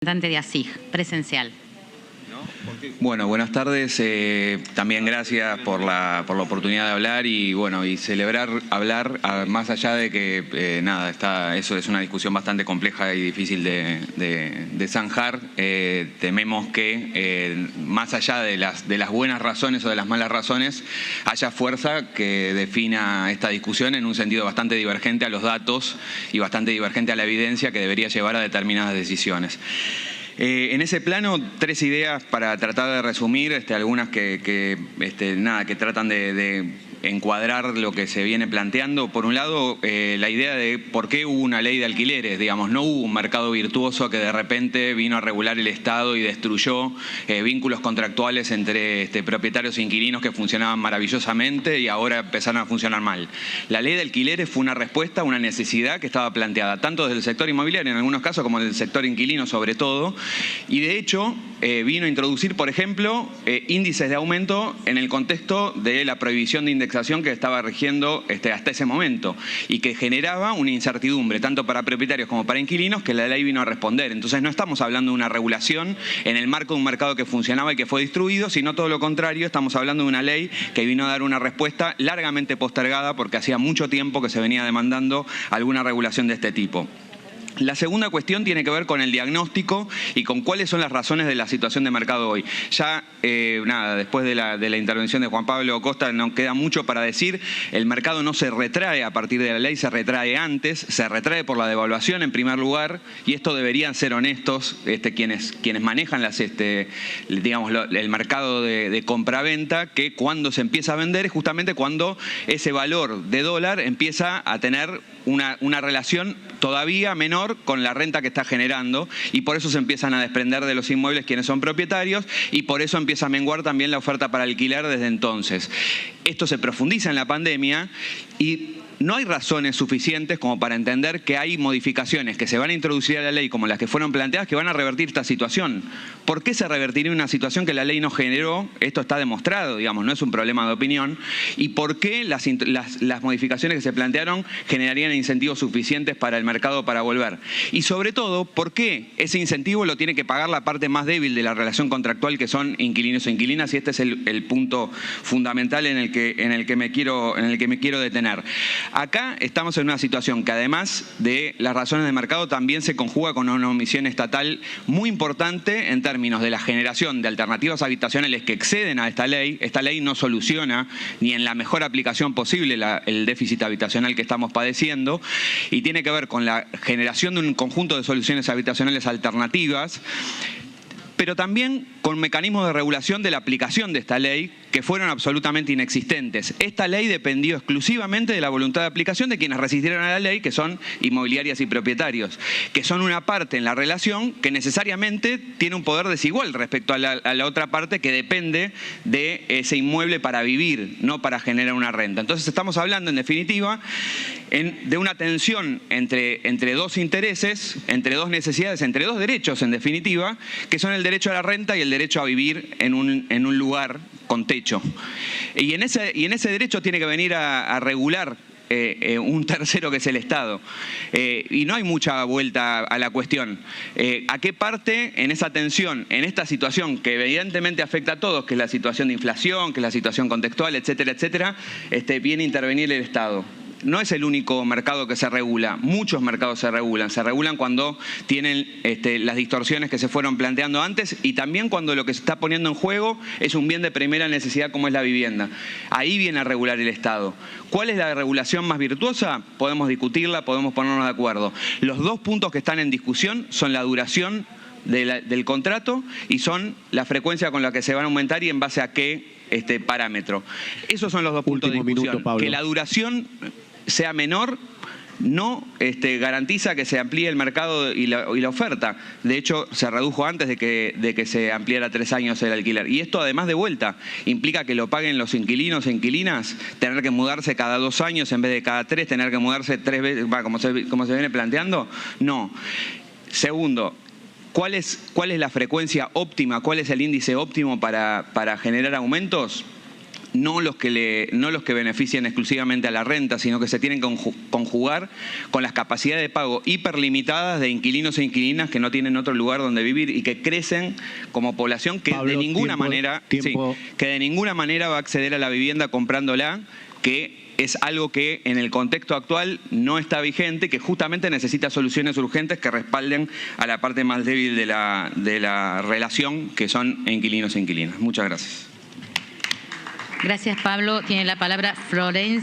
Representante de ASIG, presencial. Bueno, buenas tardes. También gracias por la oportunidad de hablar y bueno, y celebrar hablar más allá de que eso es una discusión bastante compleja y difícil de zanjar. Tememos que más allá de las buenas razones o de las malas razones, haya fuerza que defina esta discusión en un sentido bastante divergente a los datos y bastante divergente a la evidencia que debería llevar a determinadas decisiones. En ese plano, tres ideas para tratar de resumir, algunas que tratan de encuadrar lo que se viene planteando. Por un lado, la idea de por qué hubo una ley de alquileres, digamos, no hubo un mercado virtuoso que de repente vino a regular el Estado y destruyó vínculos contractuales entre propietarios e inquilinos que funcionaban maravillosamente y ahora empezaron a funcionar mal. La ley de alquileres fue una respuesta a una necesidad que estaba planteada tanto desde el sector inmobiliario en algunos casos como del sector inquilino sobre todo, y de hecho vino a introducir, por ejemplo, índices de aumento en el contexto de la prohibición de indexación que estaba rigiendo hasta ese momento y que generaba una incertidumbre tanto para propietarios como para inquilinos que la ley vino a responder. Entonces no estamos hablando de una regulación en el marco de un mercado que funcionaba y que fue destruido, sino todo lo contrario, estamos hablando de una ley que vino a dar una respuesta largamente postergada porque hacía mucho tiempo que se venía demandando alguna regulación de este tipo. La segunda cuestión tiene que ver con el diagnóstico y con cuáles son las razones de la situación de mercado hoy. Ya, después de la intervención de Juan Pablo Costa no queda mucho para decir. El mercado no se retrae a partir de la ley, se retrae antes, se retrae por la devaluación en primer lugar, y esto deberían ser honestos quienes manejan el mercado de compraventa, que cuando se empieza a vender es justamente cuando ese valor de dólar empieza a tener una relación todavía menor con la renta que está generando, y por eso se empiezan a desprender de los inmuebles quienes son propietarios y por eso empieza a menguar también la oferta para alquiler desde entonces. Esto se profundiza en la pandemia y no hay razones suficientes como para entender que hay modificaciones que se van a introducir a la ley como las que fueron planteadas que van a revertir esta situación. ¿Por qué se revertiría una situación que la ley no generó? Esto está demostrado, digamos, no es un problema de opinión. ¿Y por qué las modificaciones que se plantearon generarían incentivos suficientes para el mercado para volver? Y sobre todo, ¿por qué ese incentivo lo tiene que pagar la parte más débil de la relación contractual, que son inquilinos e inquilinas? Y este es el punto fundamental en el que me quiero detener. Acá estamos en una situación que además de las razones de mercado también se conjuga con una omisión estatal muy importante en términos de la generación de alternativas habitacionales que exceden a esta ley. Esta ley no soluciona ni en la mejor aplicación posible el déficit habitacional que estamos padeciendo, y tiene que ver con la generación de un conjunto de soluciones habitacionales alternativas, pero también con mecanismos de regulación de la aplicación de esta ley que fueron absolutamente inexistentes. Esta ley dependió exclusivamente de la voluntad de aplicación de quienes resistieron a la ley, que son inmobiliarias y propietarios, que son una parte en la relación que necesariamente tiene un poder desigual respecto a la otra parte que depende de ese inmueble para vivir, no para generar una renta. Entonces estamos hablando, en definitiva, de una tensión entre dos intereses, entre dos necesidades, entre dos derechos, en definitiva, que son el derecho a la renta y el derecho a vivir en un lugar con techo. Y en ese derecho tiene que venir a regular un tercero que es el Estado. Y no hay mucha vuelta a la cuestión. ¿A qué parte en esa tensión, en esta situación que evidentemente afecta a todos, que es la situación de inflación, que es la situación contextual, etcétera, etcétera, viene a intervenir el Estado? No es el único mercado que se regula, muchos mercados se regulan cuando tienen las distorsiones que se fueron planteando antes, y también cuando lo que se está poniendo en juego es un bien de primera necesidad como es la vivienda. Ahí viene a regular el Estado. ¿Cuál es la regulación más virtuosa? Podemos discutirla, podemos ponernos de acuerdo. Los dos puntos que están en discusión son la duración del contrato y son la frecuencia con la que se van a aumentar y en base a qué parámetro. Esos son los dos puntos de discusión. Minuto, Pablo. Que la duración sea menor no garantiza que se amplíe el mercado y la oferta. De hecho, se redujo antes de que se ampliara 3 años el alquiler. Y esto, además, de vuelta, implica que lo paguen los inquilinos e inquilinas, tener que mudarse cada 2 años en vez de cada 3, tener que mudarse 3 veces, como se viene planteando. No. Segundo, ¿cuál es la frecuencia óptima? ¿Cuál es el índice óptimo para generar aumentos? no los que benefician exclusivamente a la renta, sino que se tienen que conjugar con las capacidades de pago hiperlimitadas de inquilinos e inquilinas que no tienen otro lugar donde vivir y que crecen como población que Pablo, de ninguna manera va a acceder a la vivienda comprándola, que es algo que en el contexto actual no está vigente, que justamente necesita soluciones urgentes que respalden a la parte más débil de la relación, que son inquilinos e inquilinas. Muchas gracias. Gracias, Pablo. Tiene la palabra Florencia.